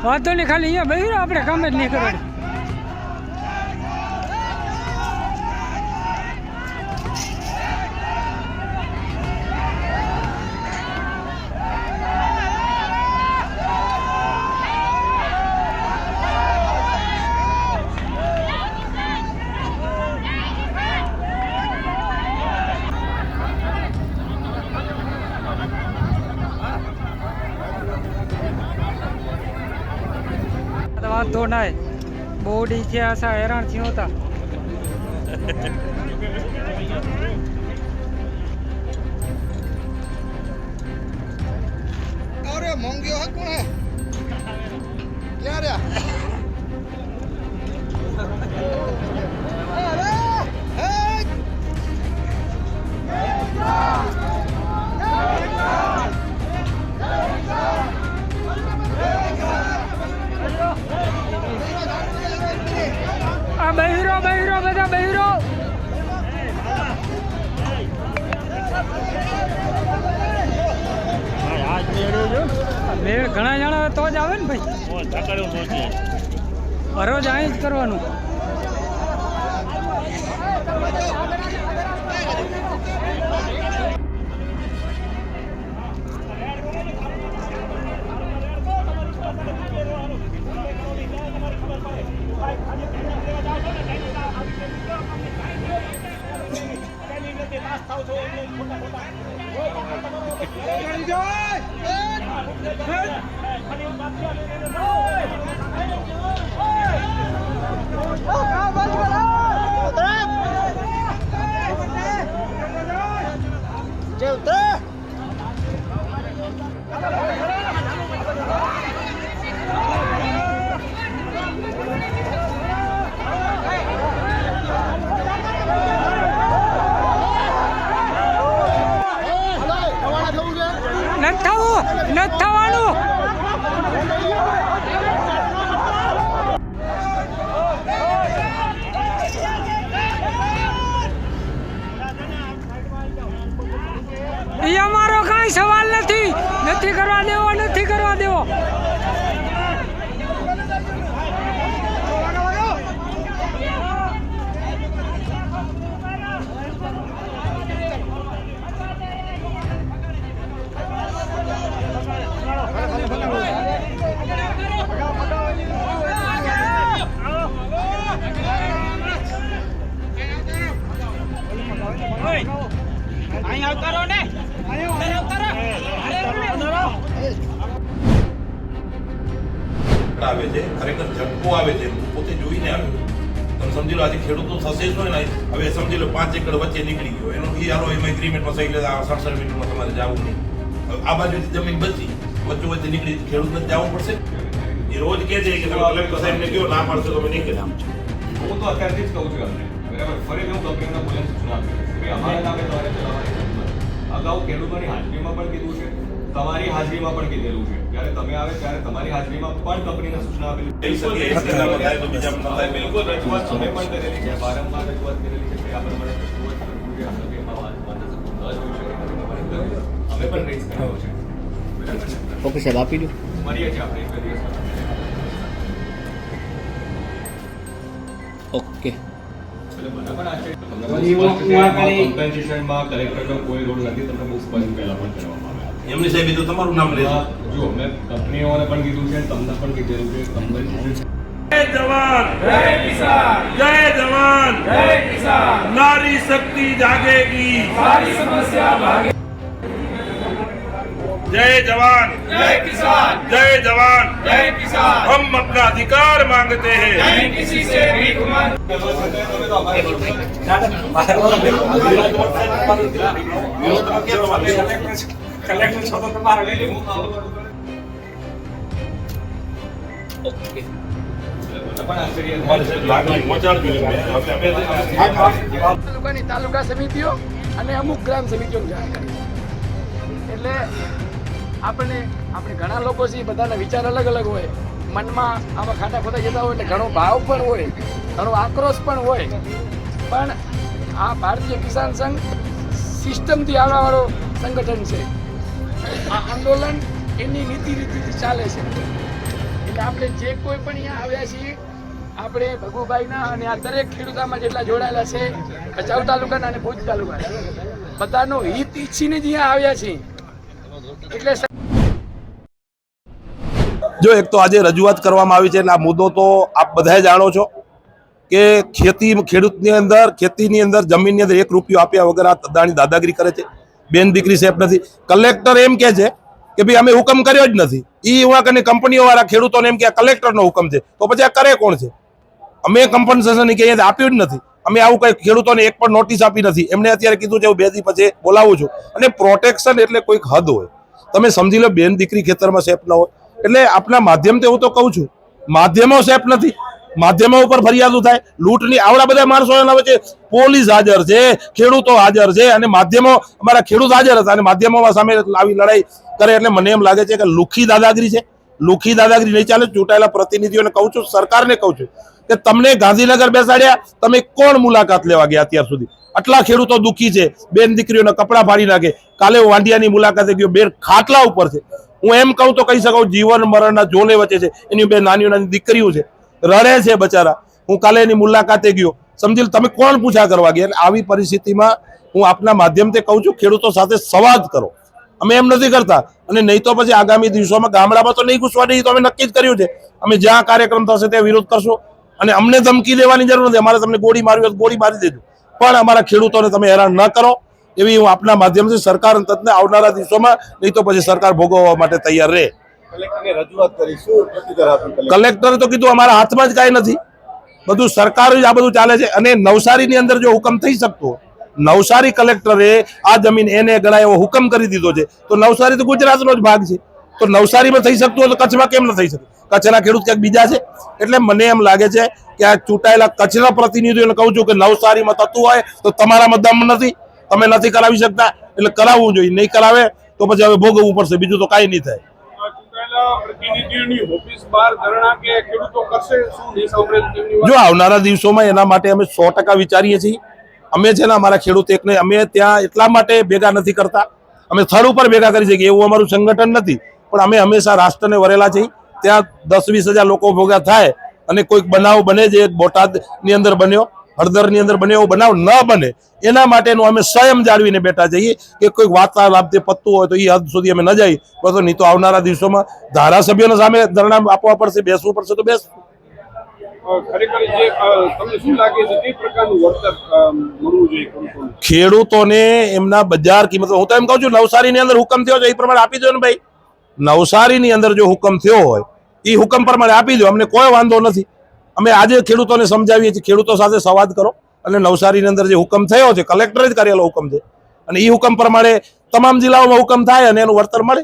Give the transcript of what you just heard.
વાંધો નહીં, ખાલી અહીંયા બેસી રહો, આપણે કામ જ નહીં કરવાનું. વાંધો નાય, બોડી છે આશા હેરાન થયો હતા. અરે મોંઘ્યો હે કોણ હે ક્યાં રહ્યા આ બહેરો બધા બહેરો. મેળ ઘણા જણા તો જ આવે ને ભાઈ, હરોજ અહીં જ કરવાનું. નથી થવાનું. એ અમારો કાંઈ સવાલ નથી કરવા દેવો, નથી કરવા દેવો. આવે છે ખરેખર ઝટકો આવે છે, પોતે જોઈને આવે. તમે સમજી લો આજે ખેડૂતો થશે જ હોય ને, હવે સમજી લો 5 એકર વચ્ચે નીકળી ગયો એનો યારો એમાં એગ્રીમેન્ટમાં સહી લેતા 67 મિનિટમાં તમારે જવું નહીં. આ બાજુથી જમીન બચી વચ્ચે નીકળી ખેડૂતને જવું પડશે. એ રોજ કહે છે કે તમે કલેક્ટર સાહેબને કહો, ના પાડશો તો અમે નહીં કરીએ. હું તો અત્યારથી જ કહું છું અમને, બરાબર. ફરી હું કંપનીના બોલાને સૂચના આપી કે અમારા નામે તમારે ચલાવવાની અગાઉ ખેડૂતોની હાજરીમાં પણ કીધું છે, તમારી હાજરીમાં પણ કીધેલું છે. જ્યારે તમે આવે ત્યારે તમારી હાજરીમાં પણ કંપનીને સૂચના આપેલી બિલકુલ રજૂઆત અમે પણ કરેલી છે, વારંવાર રજૂઆત કરેલી છે કે આ પ્રમાણે અમે પણ રેઝ કર્યો છે. ઓકે સાહેબ, આપી દો. મળીએ છીએ આપણે એક દિવસ. ઓકે કમ્પેન્સેશનમાં કલેક્ટરનો કોઈ રોલ નથી, તમને બહુ સ્પષ્ટ પહેલા પણ કરવામાં આવે. એમની સાહેબ તો તમારું નામ લેજો. જો મેં કંપનીઓને પણ કીધું છે, તમને પણ કીધેલું છે. જય જવાન જય કિસાન, જય જવાન જય કિસાન. नारी शक्ति जागेगी, सारी समस्या भागेगी. जय जवान जय किसान, जय जवान जय किसान. हम अपना अधिकार मांगते हैं, नहीं किसी से भीख मांगते. कलेक्टर છો તો તમારે લઈ લેવું. ઓકે તાલુકા સમિતિઓ અને અમુક ગ્રામ સમિતિઓ જાણ કરી. એટલે આપણે ઘણા લોકો છે, બધાના વિચાર અલગ અલગ હોય, મનમાં આમાં ખાટા ખોટા જતા હોય, એટલે ઘણો ભાવ પણ હોય, ઘણો આક્રોશ પણ હોય. પણ આ ભારતીય કિસાન સંઘ સિસ્ટમથી આવવાવાળો સંગઠન છે. આ આંદોલન એની નીતિ રીતિથી ચાલે છે. એટલે એટલે આપણે જે કોઈ પણ અહીંયા આવ્યા છીએ આપણે ભગુભાઈના અને આ દરેક ખેડૂતોમાં જેટલા જોડાયેલા છે ભચાઉ તાલુકાના અને ભુજ તાલુકાના બધાનો હિત ઈચ્છીને જ અહીંયા આવ્યા છીએ એટલે જો એક તો આજે રજૂઆત કરવામાં આવી છે એટલે આ મુદ્દો તો આપ બધાએ જાણો છો કે ખેતીની અંદર જમીનની અંદર 1 રૂપિયો આપ્યા વગર આ અદાણી દાદાગીરી કરે છે. બેન દીકરી સેફ નથી. કલેક્ટર એમ કહે છે કે ભાઈ અમે હુકમ કર્યો જ નથી. એ એવા કંપનીઓ વાળા ખેડૂતોને એમ કે કલેક્ટરનો હુકમ છે તો પછી આ કરે કોણ છે? અમે કમ્પન્સેશન કે અહીંયા આપ્યું જ નથી. અમે આવું કઈ ખેડૂતોને એક પણ નોટિસ આપી નથી. એમને અત્યારે કીધું છે હું 2 દી પછી બોલાવું છું. અને પ્રોટેક્શન એટલે કોઈક હદ હોય. તમે સમજી લો બેન દીકરી ખેતરમાં સેફ ન હોય એટલે આપના માધ્યમથી હું તો કહું છું માધ્યમો સેફ નથી. માધ્યમો ઉપર ફરિયાદો થાય લૂંટની આવડા બધા માણસો એના વચ્ચે પોલીસ હાજર છે ખેડૂતો હાજર છે અને માધ્યમો અમારા ખેડૂત હાજર હતા અને માધ્યમોમાં સામે આવી લડાઈ કરે એટલે મને એમ લાગે છે કે લુખી દાદાગીરી છે. લુખી દાદાગીરી નહીં ચાલે. ચૂંટાયેલા પ્રતિનિધિઓને કહું છું સરકારને કહું છું કે તમને ગાંધીનગર બેસાડ્યા તમે કોણ મુલાકાત લેવા ગયા અત્યાર સુધી? આટલા ખેડૂતો દુઃખી છે. બેન દીકરીઓના કપડા ફાડી નાખે. કાલે વાંડિયાની મુલાકાતે ગયો બે ખાટલા ઉપર છે. હું એમ કહું તો કહી શકું જીવન મરણના જોલે વચ્ચે છે. એની બે નાની નાની દીકરીઓ છે રડે છે બચારા. હું કાલે એની મુલાકાતે ગયો સમજી લો તમે કોણ પૂછા કરવા ગયા? આવી પરિસ્થિતિમાં હું આપના માધ્યમથી કહું છું ખેડૂતો સાથે સંવાદ કરો. અમે એમ નથી કરતા અને નહીં તો પછી આગામી દિવસોમાં ગામડામાં તો નહીં ઘૂસવા દઈએ તો અમે નક્કી જ કર્યું છે. અમે જ્યાં કાર્યક્રમ થશે ત્યાં વિરોધ કરશો અને અમને ધમકી દેવાની જરૂર નથી. અમારે તમને ગોળી મારવી હોય તો ગોળી મારી દેજો પણ અમારા ખેડૂતોને તમે હેરાન ન કરો એવી હું આપના માધ્યમથી સરકાર તંત્રને આવનારા દિવસોમાં નહીં તો પછી સરકાર ભોગવવા માટે તૈયાર રહે. કલેક્ટરે તો કીધું અમારા હાથમાં જ કાંઈ નથી. બધું સરકાર જ આ બધું ચાલે છે. અને નવસારીની અંદર જો હુકમ થઈ શકતો નવસારી કલેક્ટરે આ જમીન એને ગણાય એવો હુકમ કરી દીધો છે તો નવસારી તો ગુજરાતનો જ ભાગ છે. તો નવસારીમાં થઈ શકતું હોય તો કચ્છમાં કેમ ન થઈ શકે? કચ્છના ખેડૂત ક્યાંક બીજા છે? એટલે મને એમ લાગે છે કે આ ચૂંટાયેલા કચ્છના પ્રતિનિધિઓને કહું છું કે નવસારીમાં થતું હોય તો તમારામાં દમ નથી. તમે નથી કરાવી શકતા એટલે કરાવવું જોઈએ. નહીં કરાવે તો પછી હવે ભોગવવું પડશે. બીજું તો કાંઈ નહીં થાય. જો આવનારા દિવસોમાં એના માટે અમે 100% વિચારીએ છીએ. અમે છે ને અમારા ખેડૂત એકને અમે ત્યાં એટલા માટે ભેગા નથી કરતા. અમે સ્થળ ઉપર ભેગા કરી શકીએ એવું અમારું સંગઠન નથી પણ અમે હંમેશા રાષ્ટ્રને વરેલા છીએ. ત્યાં 10-20 હજાર લોકો ભેગા થાય અને કોઈક બનાવ બને જે બોટાદની અંદર બન્યો હળદરની અંદર બન્યો એવો બનાવ ન બને એના માટેનું અમે સ્વયં જાળવીને બેઠા છીએ કે કોઈક વાર્તાલાપથી પત્તું હોય તો એ હદ સુધી અમે ન જઈએ. તો નહીં તો આવનારા દિવસોમાં ધારાસભ્યોને સામે ધરણા આપવા પડશે બેસવું પડશે તો બેસવું. ખેડૂતોને એમના બજાર કિંમત હું તો એમ કહું છું નવસારીની અંદર હુકમ થયો છે એ પ્રમાણે આપી દો ને ભાઈ. નવસારીની અંદર જો હુકમ થયો હોય એ હુકમ પ્રમાણે આપી દો. અમને કોઈ વાંધો નથી. અમે આજે ખેડૂતોને સમજાવીએ છીએ ખેડૂતો સાથે સંવાદ કરો અને નવસારીની અંદર જે હુકમ થયો છે કલેક્ટરે જ કરેલો હુકમ છે અને એ હુકમ પ્રમાણે તમામ જિલ્લાઓમાં હુકમ થાય અને એનું વળતર મળે.